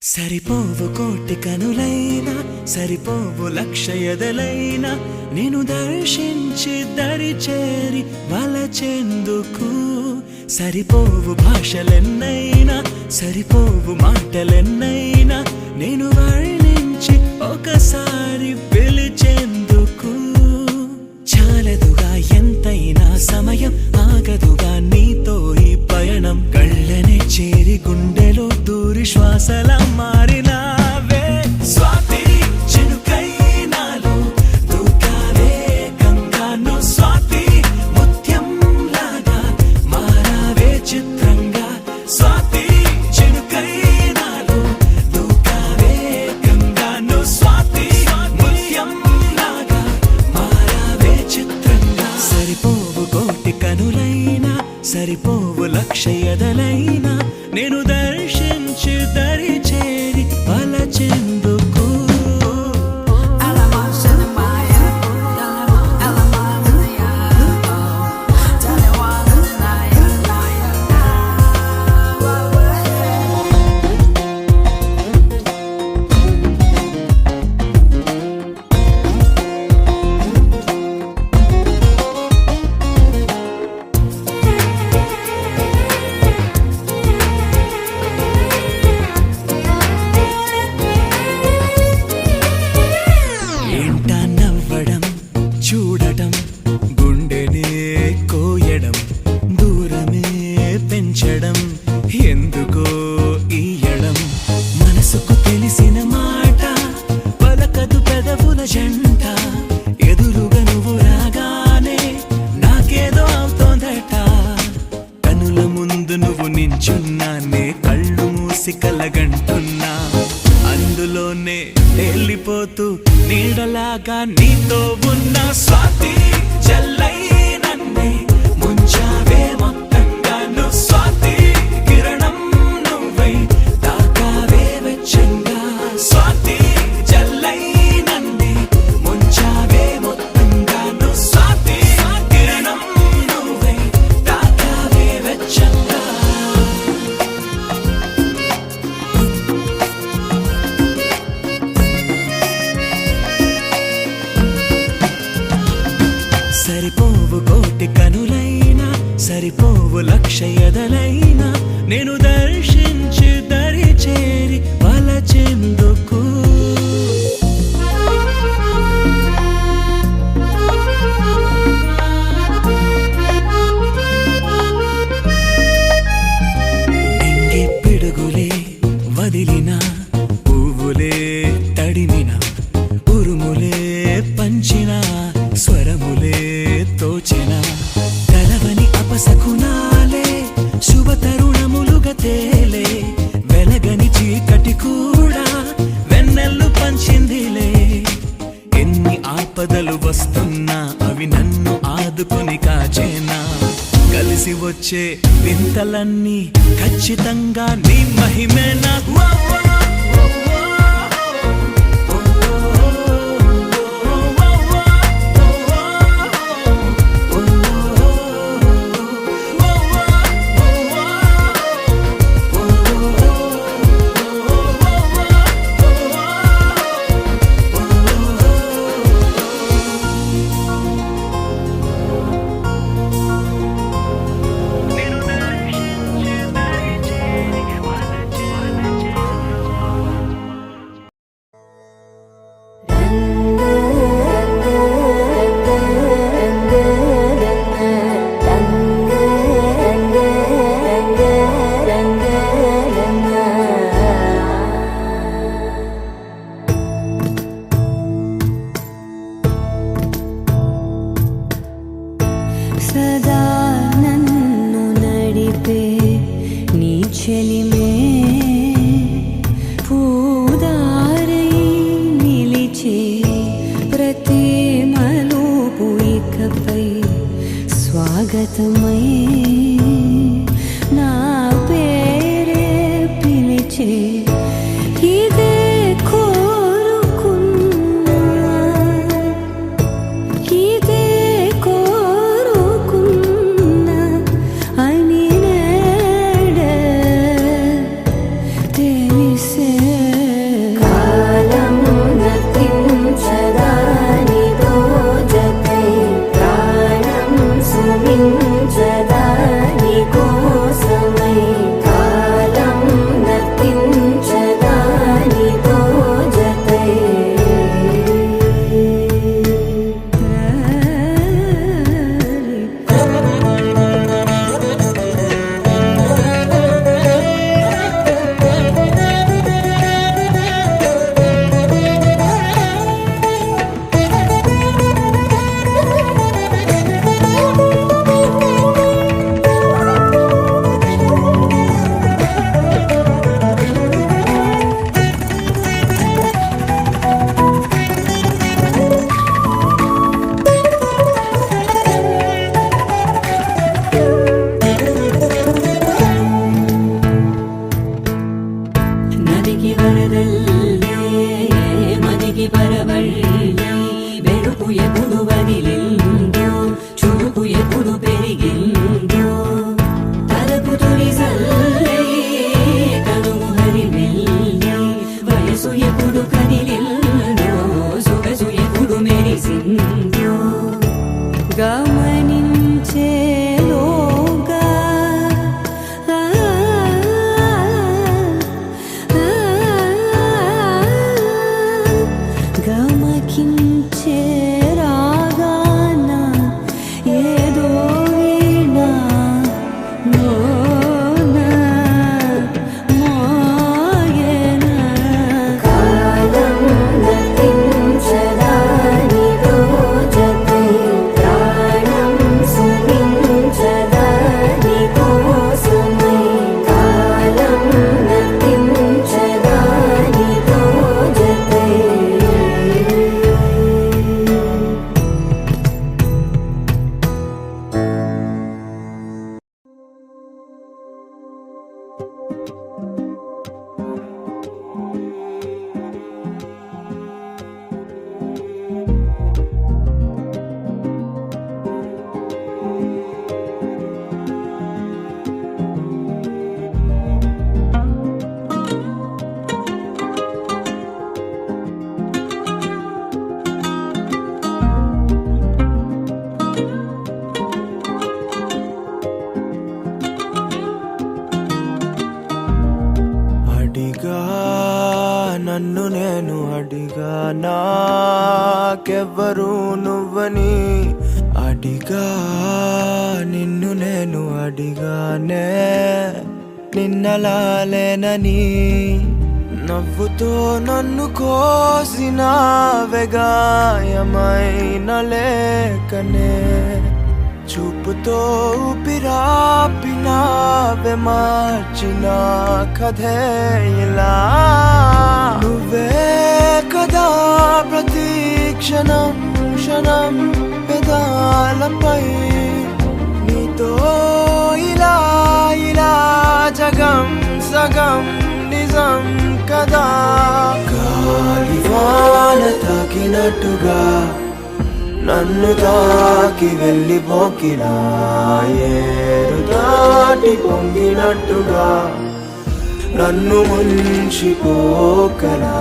సరిపోవు కోటి కనులైనా సరిపోవు లక్ష ఎదలైనా నిన్ను దర్శించి దరి చేరి వలచెందుకు సరిపోవు భాషలెన్నైనా సరిపోవు మాటలెన్నైనా నేను వర్ణించి ఒకసారి పిలిచెందుకు చాలదుగా ఎంతైనా సమయం ఆగదుగా నీతో ఈ పయనం కళ్ళనే చేరి గుండెలో దూరి శ్వాసల మారినావే స్వాతి చినుకై నాలో దూకావే గంగాను స్వాతి ముత్యం లాగా మారావే చిత్రంగా స్వాతి చినుకై నాలో దూకావే గంగాను స్వాతి ముత్యం లాగా మారావే చిత్రంగా సరిపోవు కోటి కనులైనా సరిపోవు లక్ష ఎదలైనా నేను దర్శించి దరి చేరి వలచెందుకు చూడటం గుండెనే కోయడం దూరమే పెంచడం ఎందుకో ఈయడం మనసుకు తెలిసిన మాట పలకదు పెదవుల జంట ఎదురుగా నువ్వు రాగానే నాకేదో అవుతోందట కనుల ముందు నువ్వు నించున్నానే కళ్ళు మూసి కలగంటున్నా అందులోనే వెళ్ళిపోతూ నీడలాగా నీతో ఉన్న స్వాతి జల్లై నన్నే ముంచావే మొత్తంగాను స్వాతి కిరణం నువ్వై తాకావే వెచ్చంగా స్వాతి జల్లై నన్నే ముంచావే మొత్తంగాను స్వాతి కిరణం నువ్వై తాకావే వెచ్చంగా సరిపోవు కోటి కనులైనా సరిపోవు లక్ష ఎదలైనా నేను దర్శించి దరి చేరి వలచెందుకు నింగి పిడుగులే వదిలిన పువ్వులే తడిమిన ఉరుములే పంచిన స్వరములే తోచిన కలవని అపశకునాలే శుభ తరుణములుగా తేలే వెలగని చీకటి కూడా వెన్నెల్లు పంచిందిలే ఎన్ని ఆపదలు వస్తున్నా అవి నన్ను ఆదుకుని కాచేనా కలిసి వచ్చే వింతలన్నీ ఖచ్చితంగా నీ మహిమేనా సదా నన్ను నడిపే నీ చెలిమే పూదారై నిలిచే ప్రతి మలుపు ఇకపై స్వాగతమై నా పేరే పిలిచే ఇదే కోరుకున్నా ఇదే కోరుకున్నా అని నేడే తెలిసే మదికి వరదల్లే మదికి పరవళ్ళే వెలుపు ఎప్పుడు వదిలిందో చురుకు ఎప్పుడు పెరిగిందో తలపు తొలి సల్లే కనుము హరిమెల్లే వయసు ఎప్పుడు కదిలిందో సొగసు ఎప్పుడు మెరిసిందో గమనించేలోగా గమకించే రాగాన ఏదో వీణా మోన మోయన కాలం నతించదానితో జతే ప్రాణం సునించదాని కోసమై కాలం నతించదానితో జతే అడిగా నన్ను నేను అడిగా నాకెవ్వరు నువ్వని అడిగా నిన్ను నేను అడిగానే నిన్నలాలేనని నవ్వుతో నన్ను కోసిన వెగాయమైన లేకనే చూపుతో ఊపిరాపినావే మార్చిన కథే ఇలా నువ్వే కదా ప్రతి క్షణం క్షణం పెదాలపై నీతో ఇలా ఇలా జగం సగం నిజం కదా గాలివాన తాకినట్టుగా నన్ను తాకి వెళ్ళిపోకినా ఏరు దాటి పొంగినట్టుగా నన్ను ముంచిపోకనా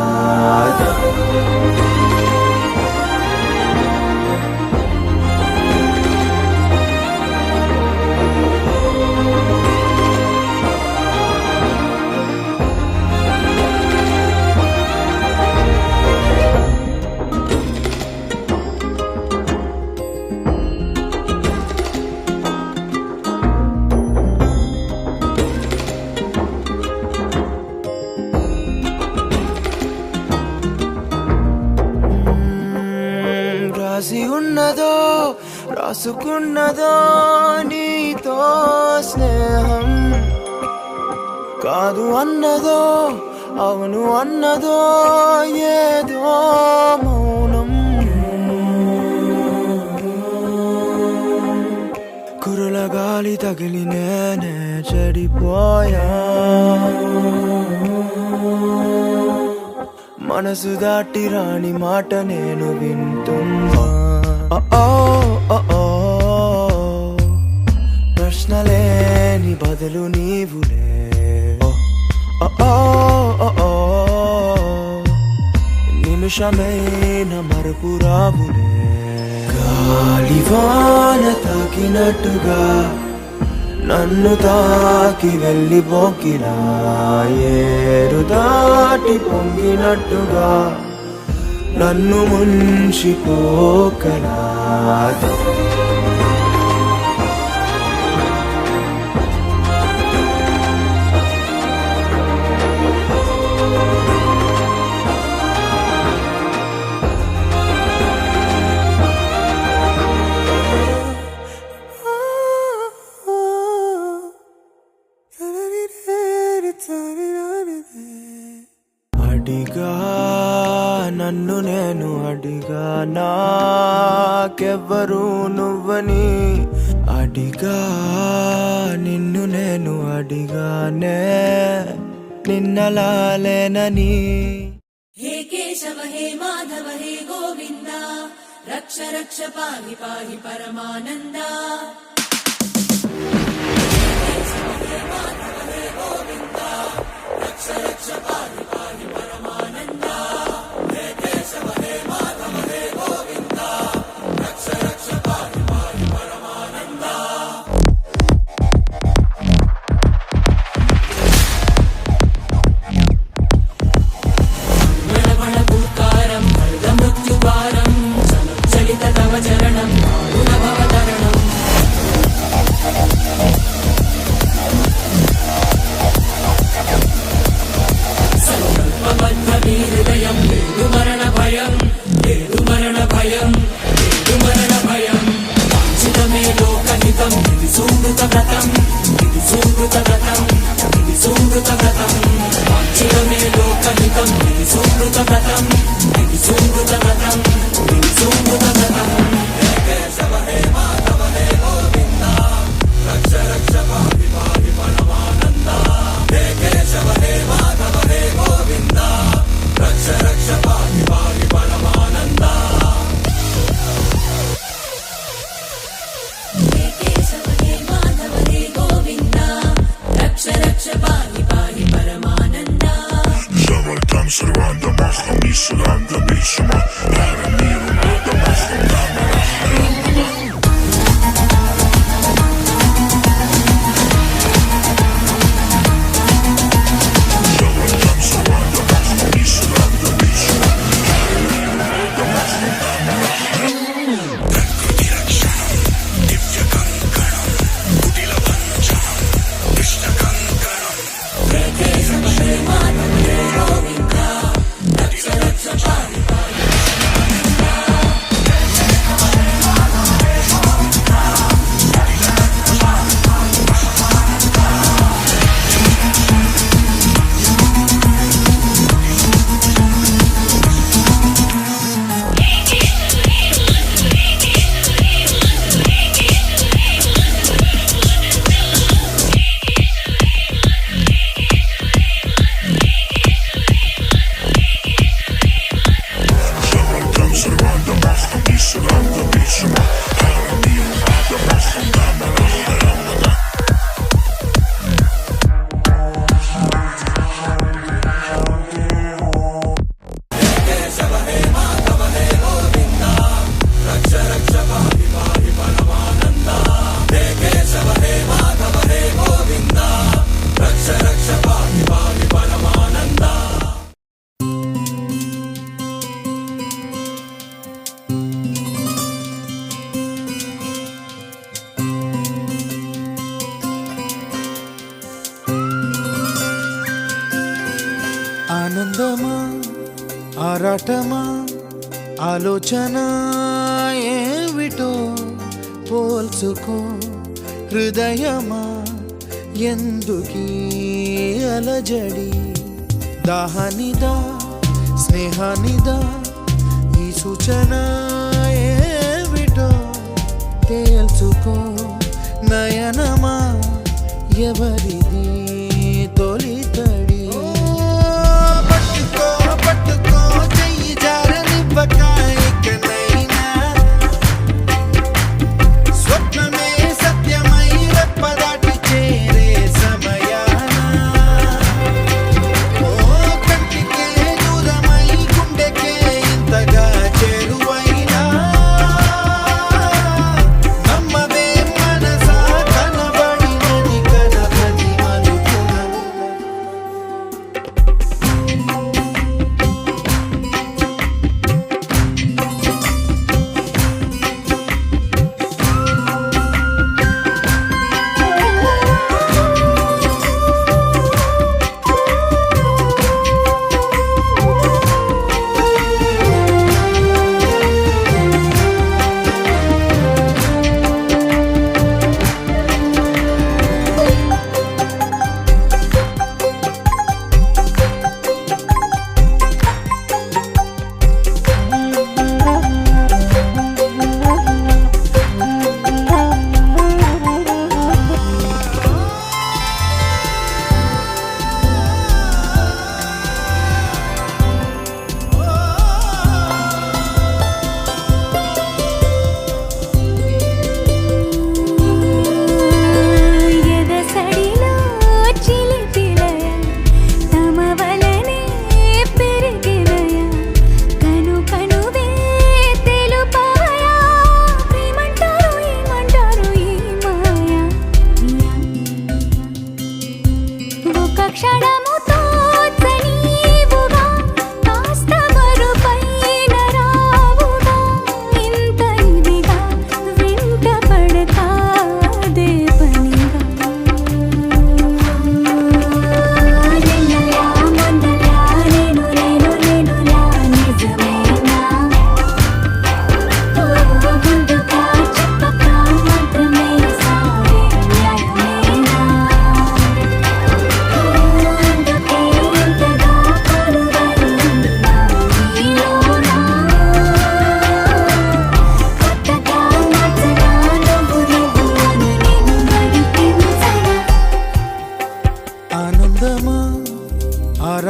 రాసి ఉన్నదో రాసుకున్నదో నీతో స్నేహం కాదు అన్నదో అవును అన్నదో ఏదో మౌనం కురుల గాలి తగిలి నేనే చెడిపోయా మనసు దాటి రాని మాట నేను వింటున్నా ప్రశ్నలేని బదులు నీవులే నిమిషమైన మరుపు రావులే గాలివాన తాకినట్టుగా నన్ను తాకి వెళ్ళిపోకినా ఏరు దాటి పొంగినట్టుగా నన్ను ముంచిపోకనా అడిగా నన్ను నేను అడిగా నాకెవ్వరు నువ్వని అడిగా నిన్ను నేను అడిగానే నిన్నలాలేనని. हे केशव हे माधव हे गोविन्द रक्ष रक्ष पाहि पाहि परमानन्दा ఆనందమా ఆరాటమా ఆలోచన ఏమిటో పోల్చుకో హృదయమా ఎందుకీ అలజడి దాహానిదా స్నేహానిదా ఈ సూచన ఏమిటో తేల్చుకో నయనమా ఎవరిది తొలి తడి పట్టుకో పట్టుకో చెయ్యి జారనివ్వక ఇకనైనా స్వప్నమే సత్యమై రెప్పదాటి చేరే సమయాన ఓ కంటికే దూరమై గుండెకే ఇంతగా చేరువైనా నమ్మవే మనసా కనబడినది కదా ప్రతి మలుపున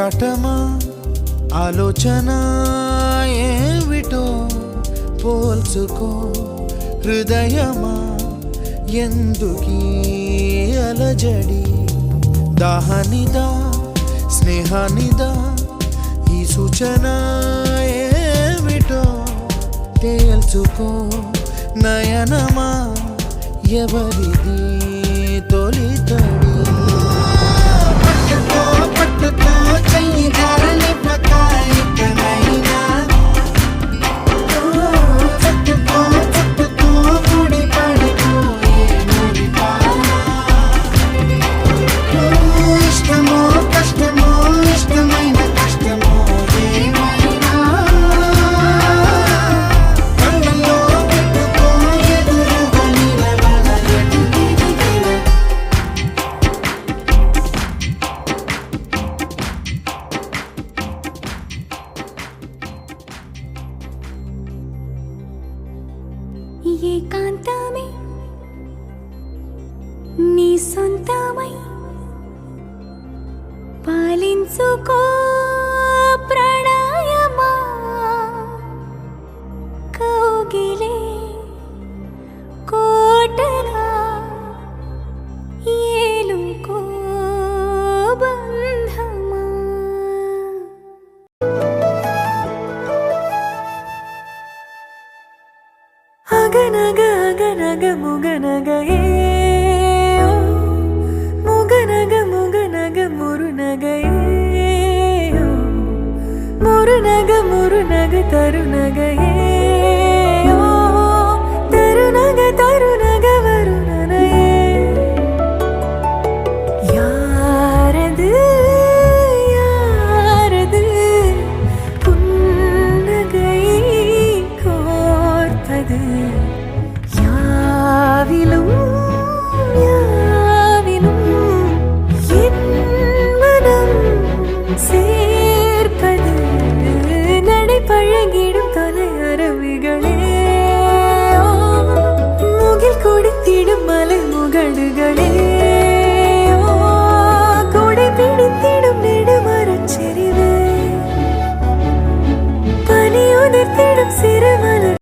ఆరాటమా ఆలోచన ఏమిటో పోల్చుకో హృదయమా ఎందుకీ అలజడి దాహానిదా స్నేహానిదా ఈ సూచన ఏమిటో తేల్చుకో నయనమా ఎవరిది తొలి తడి పట్టుకో పట్టుకో చెయ్యి ధరని పకాయికనైనా పట్టుకో పట్టుకో ముడి పడిపోయే ముడిపానా ఇష్టమో కష్టమో ఇష్టమైన కష్టమో ఏమైనా కళ్ళలో పెట్టుకో ఎదురుగా నిలబడ ఎటు తిరిగినా ఏకాంతమే నీ సొంతమై పాలించుకో ప్రణయమా కౌగిలే కోటలా ఏలుకో బంధమా అగనగ అగనగ ముగనగ ఏ ఓ, ముగనగ ముగనగ మురునగ ఏ ఓ, మురునగ మురునగ తరునగ ఏ